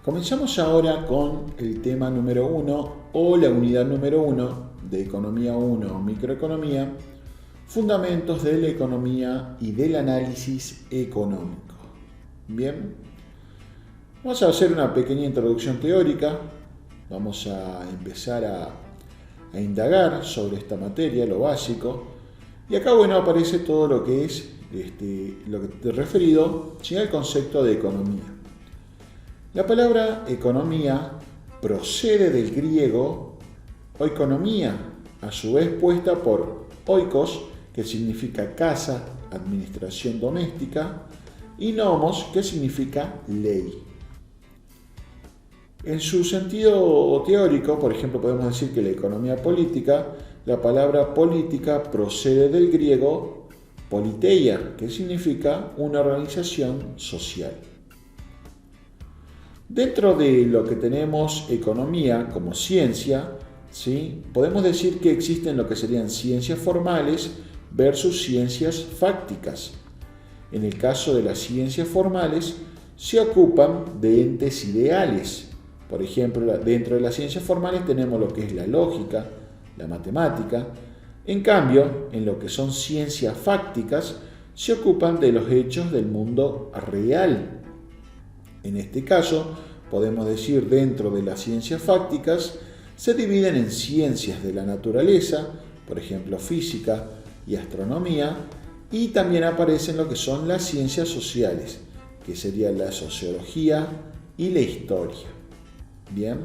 Comenzamos ahora con el tema número 1 o la unidad número 1 de Economía 1 o Microeconomía, fundamentos de la economía y del análisis económico. Bien, vamos a hacer una pequeña introducción teórica, vamos a empezar a indagar sobre esta materia, lo básico, y acá aparece todo lo que es lo que te he referido al concepto de economía. La palabra economía procede del griego oikonomía, a su vez puesta por oikos, que significa casa, administración doméstica, y nomos, que significa ley. En su sentido teórico, por ejemplo, podemos decir que la economía política, la palabra política procede del griego politeia, que significa una organización social. Dentro de lo que tenemos economía como ciencia, ¿sí?, podemos decir que existen lo que serían ciencias formales versus ciencias fácticas. En el caso de las ciencias formales, se ocupan de entes ideales. Por ejemplo, dentro de las ciencias formales tenemos lo que es la lógica, la matemática. En cambio, en lo que son ciencias fácticas, se ocupan de los hechos del mundo real. En este caso, podemos decir dentro de las ciencias fácticas, se dividen en ciencias de la naturaleza, por ejemplo física y astronomía, y también aparecen lo que son las ciencias sociales, que serían la sociología y la historia. Bien.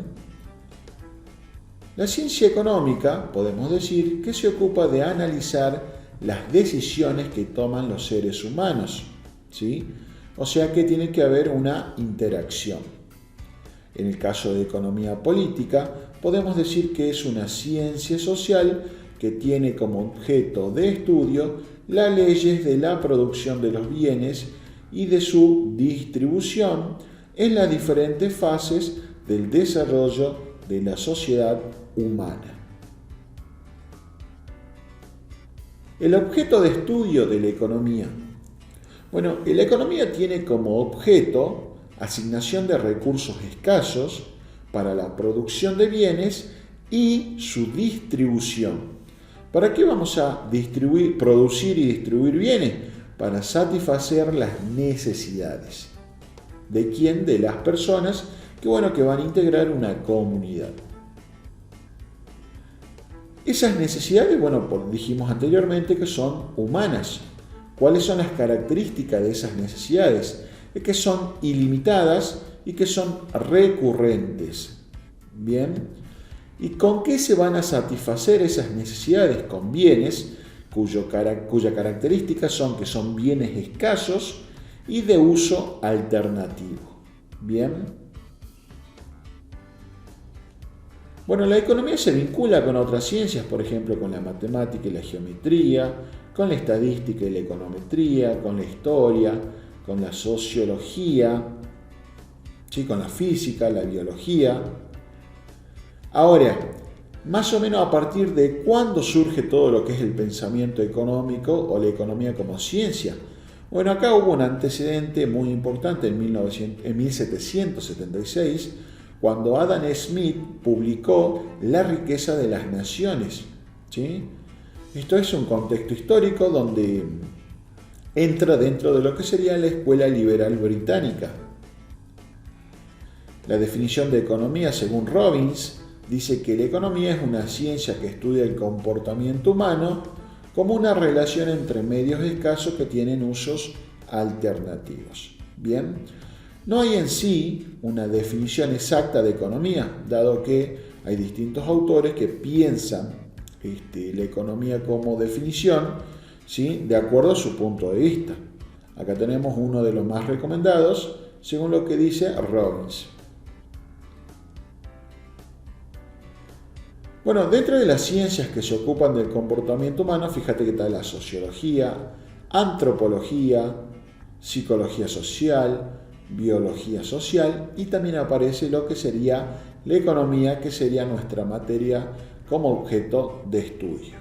La ciencia económica, podemos decir, que se ocupa de analizar las decisiones que toman los seres humanos, ¿sí? O sea que tiene que haber una interacción. En el caso de economía política, podemos decir que es una ciencia social que tiene como objeto de estudio las leyes de la producción de los bienes y de su distribución en las diferentes fases del desarrollo de la sociedad humana. El objeto de estudio de la economía. La economía tiene como objeto asignación de recursos escasos para la producción de bienes y su distribución. ¿Para qué vamos a producir y distribuir bienes? Para satisfacer las necesidades. ¿De quién? De las personas que van a integrar una comunidad. Esas necesidades, dijimos anteriormente que son humanas. ¿Cuáles son las características de esas necesidades? Es que son ilimitadas y que son recurrentes. Bien. ¿Y con qué se van a satisfacer esas necesidades? Con bienes cuya característica son que son bienes escasos y de uso alternativo. Bien. La economía se vincula con otras ciencias, por ejemplo, con la matemática y la geometría, con la estadística y la econometría, con la historia, con la sociología, ¿sí?, con la física, la biología. Ahora, más o menos a partir de cuándo surge todo lo que es el pensamiento económico o la economía como ciencia. Acá hubo un antecedente muy importante en 1776, cuando Adam Smith publicó La riqueza de las naciones, ¿sí? Esto es un contexto histórico donde entra dentro de lo que sería la escuela liberal británica. La definición de economía, según Robbins, dice que la economía es una ciencia que estudia el comportamiento humano como una relación entre medios escasos que tienen usos alternativos. Bien. No hay en sí una definición exacta de economía, dado que hay distintos autores que piensan la economía como definición, ¿sí?, de acuerdo a su punto de vista. Acá tenemos uno de los más recomendados, según lo que dice Robbins. Dentro de las ciencias que se ocupan del comportamiento humano, fíjate que está la sociología, antropología, psicología social, biología social, y también aparece lo que sería la economía, que sería nuestra materia como objeto de estudio.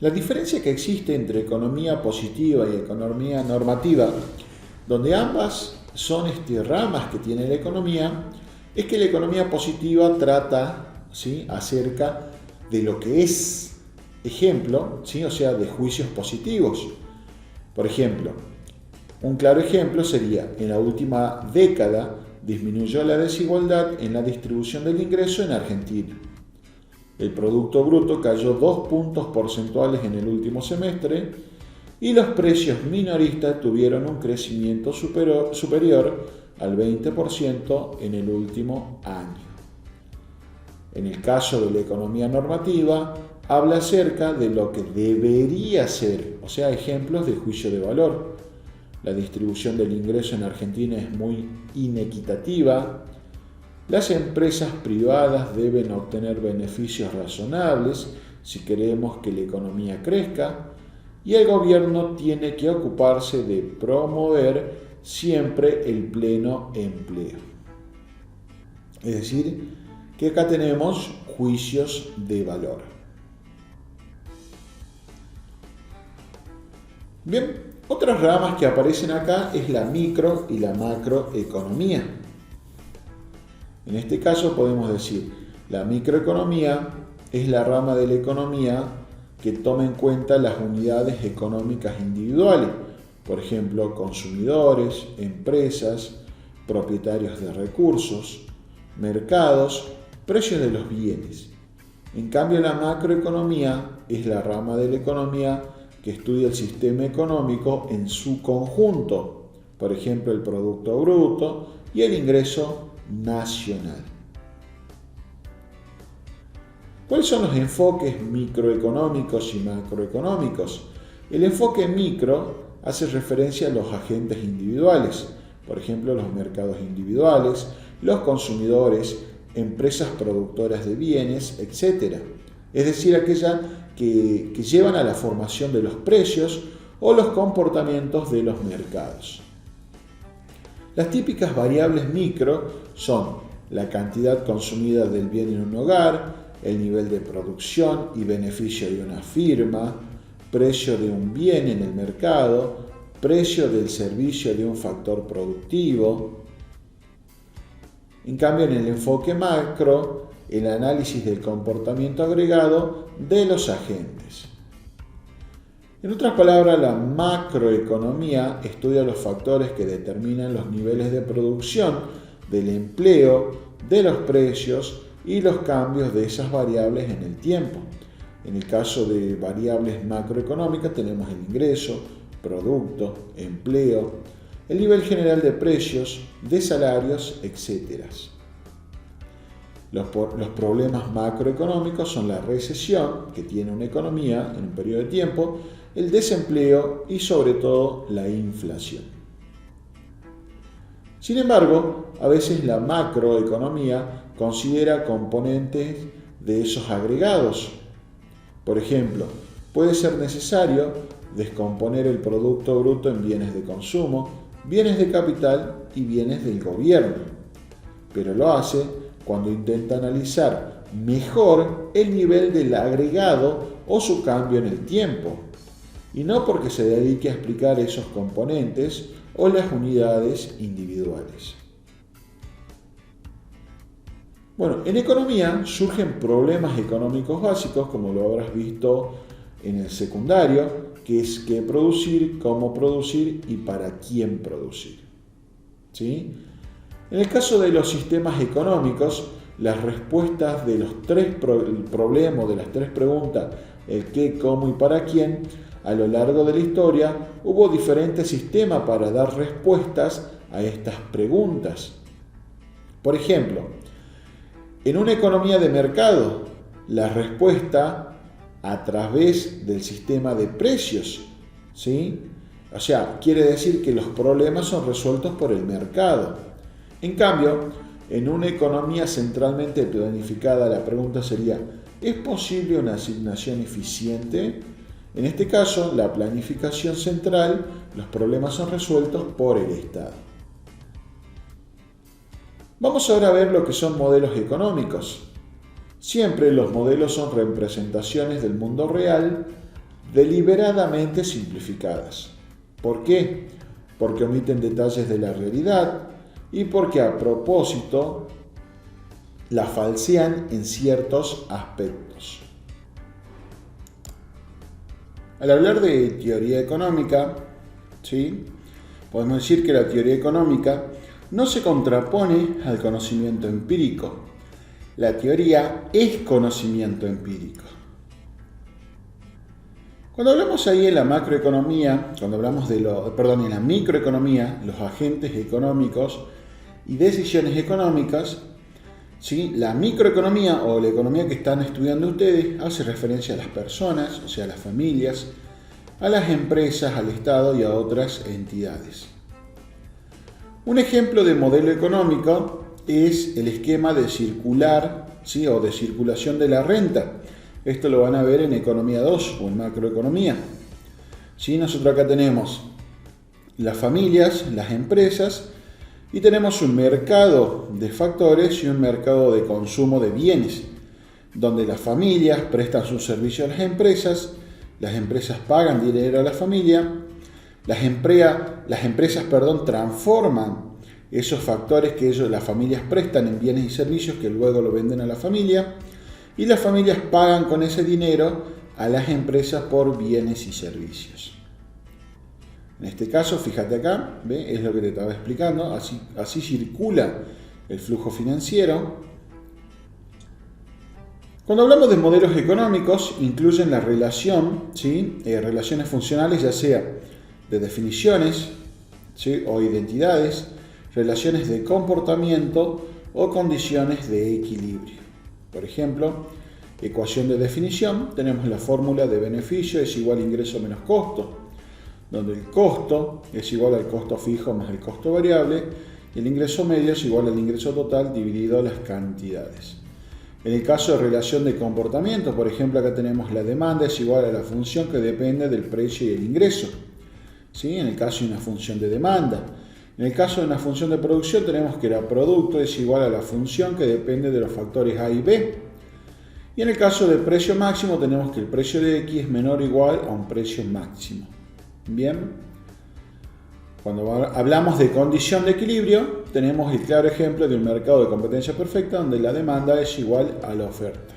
La diferencia que existe entre economía positiva y economía normativa, donde ambas son ramas que tiene la economía es que la economía positiva trata, ¿sí?, acerca de lo que es ejemplo, ¿sí?, o sea, de juicios positivos. Por ejemplo, un claro ejemplo sería, en la última década disminuyó la desigualdad en la distribución del ingreso en Argentina. El Producto Bruto cayó 2 puntos porcentuales en el último semestre y los precios minoristas tuvieron un crecimiento superior al 20% en el último año. En el caso de la economía normativa, habla acerca de lo que debería ser, o sea, ejemplos de juicio de valor. La distribución del ingreso en Argentina es muy inequitativa. Las empresas privadas deben obtener beneficios razonables si queremos que la economía crezca, y el gobierno tiene que ocuparse de promover siempre el pleno empleo. Es decir, que acá tenemos juicios de valor. Bien, otras ramas que aparecen acá es la micro y la macroeconomía. En este caso podemos decir, la microeconomía es la rama de la economía que toma en cuenta las unidades económicas individuales, por ejemplo, consumidores, empresas, propietarios de recursos, mercados, precios de los bienes. En cambio, la macroeconomía es la rama de la economía que estudia el sistema económico en su conjunto, por ejemplo, el Producto Bruto y el ingreso nacional. ¿Cuáles son los enfoques microeconómicos y macroeconómicos? El enfoque micro hace referencia a los agentes individuales, por ejemplo, los mercados individuales, los consumidores, empresas productoras de bienes, etc. Es decir, aquellas que llevan a la formación de los precios o los comportamientos de los mercados. Las típicas variables micro son la cantidad consumida del bien en un hogar, el nivel de producción y beneficio de una firma, precio de un bien en el mercado, precio del servicio de un factor productivo. En cambio, en el enfoque macro, el análisis del comportamiento agregado de los agentes. En otras palabras, la macroeconomía estudia los factores que determinan los niveles de producción, del empleo, de los precios y los cambios de esas variables en el tiempo. En el caso de variables macroeconómicas tenemos el ingreso, producto, empleo, el nivel general de precios, de salarios, etc. Los problemas macroeconómicos son la recesión que tiene una economía en un periodo de tiempo, el desempleo y sobre todo la inflación. Sin embargo, a veces la macroeconomía considera componentes de esos agregados. Por ejemplo, puede ser necesario descomponer el Producto Bruto en bienes de consumo, bienes de capital y bienes del gobierno, pero lo hace cuando intenta analizar mejor el nivel del agregado o su cambio en el tiempo, y no porque se dedique a explicar esos componentes o las unidades individuales. Bueno, en economía surgen problemas económicos básicos, como lo habrás visto en el secundario, que es qué producir, cómo producir y para quién producir. ¿Sí? En el caso de los sistemas económicos, las respuestas de los tres problemas, de las tres preguntas, el qué, cómo y para quién, a lo largo de la historia hubo diferentes sistemas para dar respuestas a estas preguntas. Por ejemplo, en una economía de mercado, la respuesta a través del sistema de precios, ¿sí? O sea, quiere decir que los problemas son resueltos por el mercado. En cambio, en una economía centralmente planificada, la pregunta sería, ¿es posible una asignación eficiente? En este caso, la planificación central, los problemas son resueltos por el Estado. Vamos ahora a ver lo que son modelos económicos. Siempre los modelos son representaciones del mundo real deliberadamente simplificadas. ¿Por qué? porque omiten detalles de la realidad y porque a propósito la falsean en ciertos aspectos. Al hablar de teoría económica, ¿sí?, podemos decir que la teoría económica no se contrapone al conocimiento empírico. La teoría es conocimiento empírico. Cuando hablamos ahí en la macroeconomía, cuando hablamos en la microeconomía, los agentes económicos y decisiones económicas, ¿sí?, la microeconomía o la economía que están estudiando ustedes hace referencia a las personas, o sea, a las familias, a las empresas, al Estado y a otras entidades. Un ejemplo de modelo económico es el esquema de circular, ¿sí?, o de circulación de la renta. Esto lo van a ver en Economía 2 o en Macroeconomía. ¿Sí? Nosotros acá tenemos las familias, las empresas, y tenemos un mercado de factores y un mercado de consumo de bienes, donde las familias prestan su servicio a las empresas pagan dinero a la familia, las empresas transforman esos factores que las familias prestan en bienes y servicios que luego lo venden a la familia, y las familias pagan con ese dinero a las empresas por bienes y servicios. En este caso, fíjate acá, ¿ve? Es lo que te estaba explicando, así circula el flujo financiero. Cuando hablamos de modelos económicos, incluyen la relación, ¿sí?, relaciones funcionales, ya sea de definiciones, ¿sí?, o identidades, relaciones de comportamiento o condiciones de equilibrio. Por ejemplo, ecuación de definición, tenemos la fórmula de beneficio es igual a ingreso menos costo, donde el costo es igual al costo fijo más el costo variable, y el ingreso medio es igual al ingreso total dividido las cantidades. En el caso de relación de comportamiento, por ejemplo, acá tenemos la demanda es igual a la función que depende del precio y el ingreso, ¿sí?, en el caso de una función de demanda. En el caso de una función de producción tenemos que el producto es igual a la función que depende de los factores A y B. Y en el caso del precio máximo tenemos que el precio de X es menor o igual a un precio máximo. Bien, cuando hablamos de condición de equilibrio, tenemos el claro ejemplo de un mercado de competencia perfecta donde la demanda es igual a la oferta.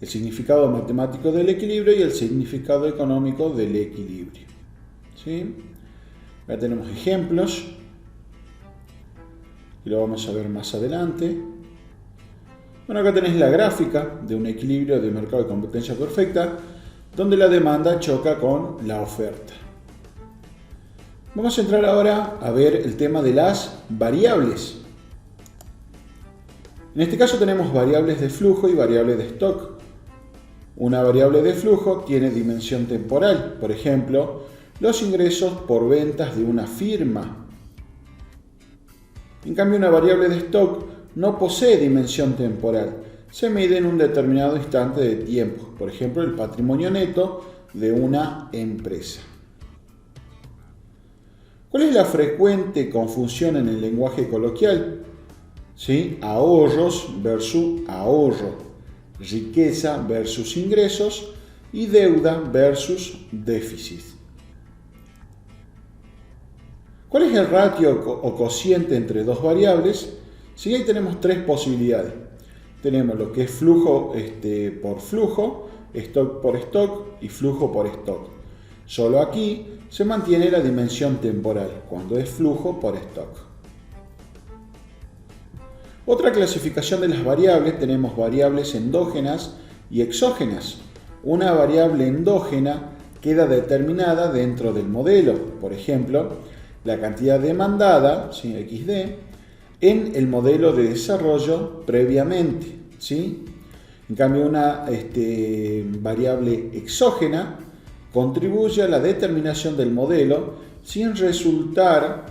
El significado matemático del equilibrio y el significado económico del equilibrio. ¿Sí? Acá tenemos ejemplos, y lo vamos a ver más adelante. Bueno, acá tenés la gráfica de un equilibrio de mercado de competencia perfecta, donde la demanda choca con la oferta. Vamos a entrar ahora a ver el tema de las variables. En este caso tenemos variables de flujo y variables de stock. Una variable de flujo tiene dimensión temporal, por ejemplo, los ingresos por ventas de una firma. En cambio, una variable de stock no posee dimensión temporal, se mide en un determinado instante de tiempo, por ejemplo, el patrimonio neto de una empresa. ¿Cuál es la frecuente confusión en el lenguaje coloquial? ¿Sí? Ahorros versus ahorro, riqueza versus ingresos y deuda versus déficit. ¿Cuál es el ratio o cociente entre dos variables? Sí, ahí tenemos tres posibilidades. Tenemos lo que es flujo por flujo, stock por stock y flujo por stock. Solo aquí se mantiene la dimensión temporal, cuando es flujo por stock. Otra clasificación de las variables, tenemos variables endógenas y exógenas. Una variable endógena queda determinada dentro del modelo, por ejemplo, la cantidad demandada, ¿sí?, XD, en el modelo de desarrollo previamente, ¿sí? En cambio, una variable exógena contribuye a la determinación del modelo sin resultar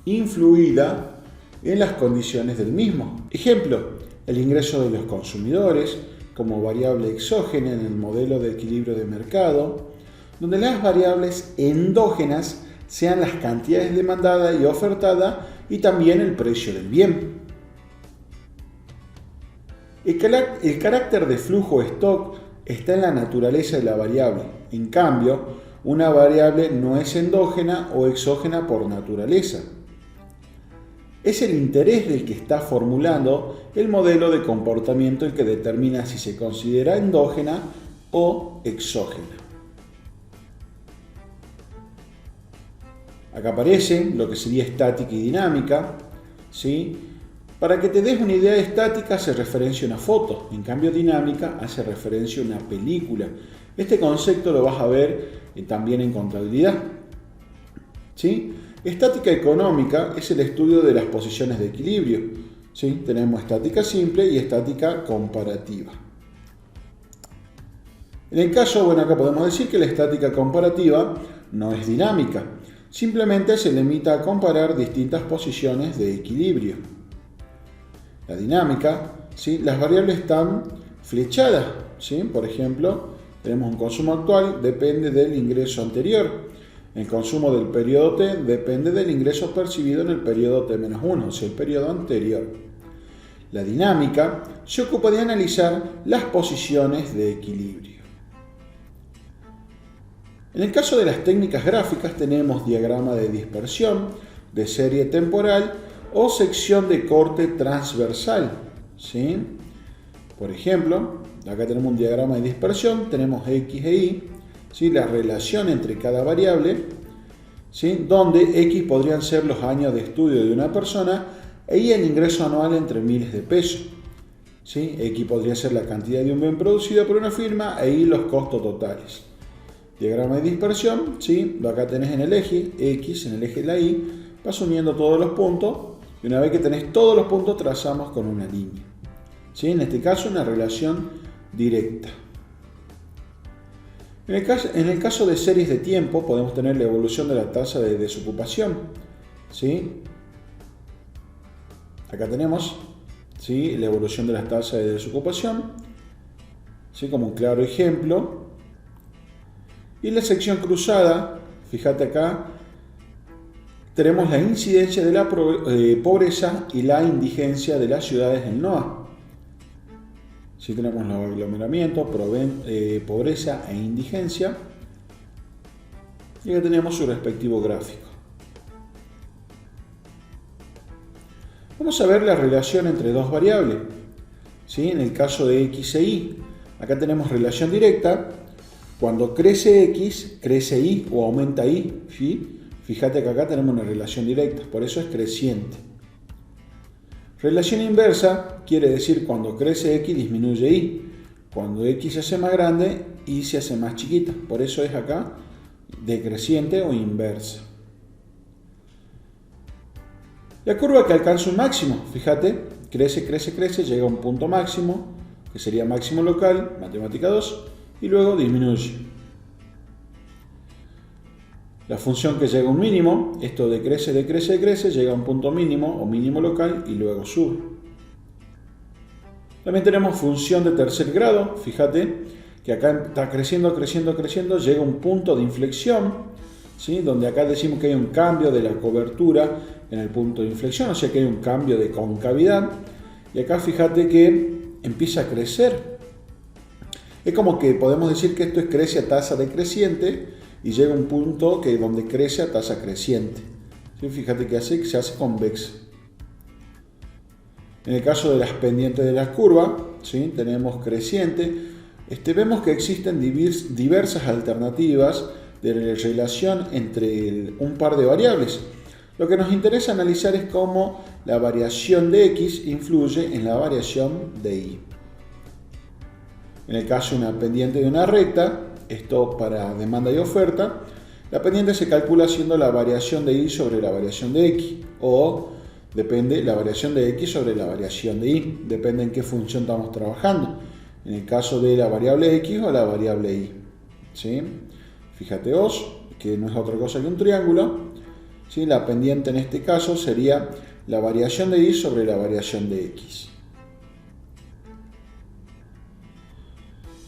influida en las condiciones del mismo. Ejemplo, el ingreso de los consumidores como variable exógena en el modelo de equilibrio de mercado, donde las variables endógenas sean las cantidades demandadas y ofertadas y también el precio del bien. El carácter de flujo stock está en la naturaleza de la variable. En cambio, una variable no es endógena o exógena por naturaleza. Es el interés del que está formulando el modelo de comportamiento el que determina si se considera endógena o exógena. Acá aparece lo que sería estática y dinámica, ¿sí? Para que te des una idea, estática hace referencia a una foto, en cambio dinámica hace referencia a una película. Este concepto lo vas a ver también en contabilidad, ¿sí? Estática económica es el estudio de las posiciones de equilibrio, ¿sí? Tenemos estática simple y estática comparativa. En el caso, acá podemos decir que la estática comparativa no es dinámica, simplemente se limita a comparar distintas posiciones de equilibrio. La dinámica, ¿sí? Las variables están flechadas, ¿sí? Por ejemplo, tenemos un consumo actual, depende del ingreso anterior. El consumo del periodo T depende del ingreso percibido en el periodo T-1, o sea, el periodo anterior. La dinámica se ocupa de analizar las posiciones de equilibrio. En el caso de las técnicas gráficas tenemos diagrama de dispersión, de serie temporal o sección de corte transversal, ¿sí? Por ejemplo, acá tenemos un diagrama de dispersión, tenemos X e Y, ¿sí? La relación entre cada variable, ¿sí? Donde X podrían ser los años de estudio de una persona e Y el ingreso anual entre miles de pesos, ¿sí? X podría ser la cantidad de un bien producido por una firma e Y los costos totales. Diagrama de dispersión, ¿sí? Acá tenés en el eje X, en el eje de la Y, vas uniendo todos los puntos y una vez que tenés todos los puntos trazamos con una línea, ¿sí? En este caso una relación directa. En el caso de series de tiempo podemos tener la evolución de la tasa de desocupación, ¿sí? Acá tenemos, ¿sí? La evolución de la tasa de desocupación, ¿sí? Como un claro ejemplo. Y la sección cruzada, fíjate acá, tenemos la incidencia de la pobreza y la indigencia de las ciudades del NOA. Sí, tenemos los aglomeramientos, pobreza e indigencia. Y acá tenemos su respectivo gráfico. Vamos a ver la relación entre dos variables. ¿Sí? En el caso de X e Y, acá tenemos relación directa. Cuando crece X, crece Y o aumenta Y. ¿Sí? Fíjate que acá tenemos una relación directa, por eso es creciente. Relación inversa quiere decir cuando crece X disminuye Y. Cuando X se hace más grande, Y se hace más chiquita. Por eso es acá decreciente o inversa. La curva que alcanza un máximo, fíjate, crece, crece, crece, llega a un punto máximo, que sería máximo local, matemática 2, y luego disminuye. La función que llega a un mínimo, esto decrece, decrece, decrece, llega a un punto mínimo o mínimo local y luego sube. También tenemos función de tercer grado, fíjate que acá está creciendo, creciendo, creciendo, llega a un punto de inflexión, ¿sí? Donde acá decimos que hay un cambio de la cobertura en el punto de inflexión, o sea que hay un cambio de concavidad, y acá fíjate que empieza a crecer. Es como que podemos decir que esto crece a tasa decreciente y llega a un punto donde crece a tasa creciente. ¿Sí? Fíjate que se hace convexa. En el caso de las pendientes de la curva, ¿sí? Tenemos creciente. Vemos que existen diversas alternativas de relación entre un par de variables. Lo que nos interesa analizar es cómo la variación de X influye en la variación de Y. En el caso de una pendiente de una recta, esto para demanda y oferta, la pendiente se calcula haciendo la variación de Y sobre la variación de X, o depende la variación de X sobre la variación de Y, depende en qué función estamos trabajando, en el caso de la variable X o la variable Y. ¿Sí? Fíjate vos, que no es otra cosa que un triángulo, ¿sí? La pendiente en este caso sería la variación de Y sobre la variación de X.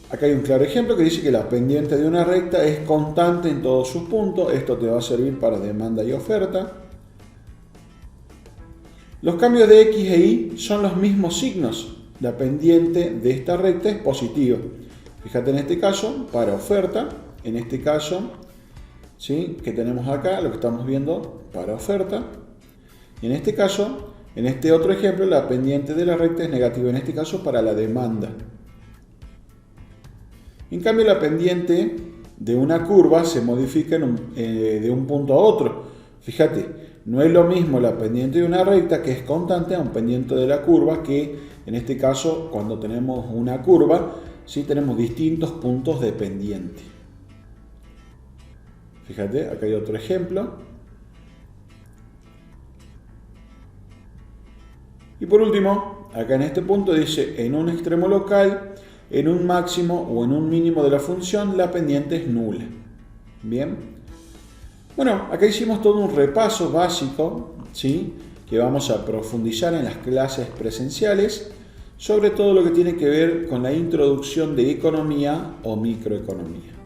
Acá hay un claro ejemplo que dice que la pendiente de una recta es constante en todos sus puntos. Esto te va a servir para demanda y oferta. Los cambios de X e Y son los mismos signos. La pendiente de esta recta es positiva. Fíjate en este caso, para oferta, en este caso ¿sí?, que tenemos acá, lo que estamos viendo para oferta. Y en este caso, en este otro ejemplo, la pendiente de la recta es negativa, en este caso para la demanda. En cambio, la pendiente de una curva se modifica de un punto a otro. Fíjate, no es lo mismo la pendiente de una recta, que es constante, a un pendiente de la curva, que en este caso, cuando tenemos una curva, sí tenemos distintos puntos de pendiente. Fíjate, acá hay otro ejemplo. Y por último, acá en este punto dice, en un extremo local, en un máximo o en un mínimo de la función, la pendiente es nula. Bien. Bueno, acá hicimos todo un repaso básico, ¿sí?, que vamos a profundizar en las clases presenciales, sobre todo lo que tiene que ver con la introducción de economía o microeconomía.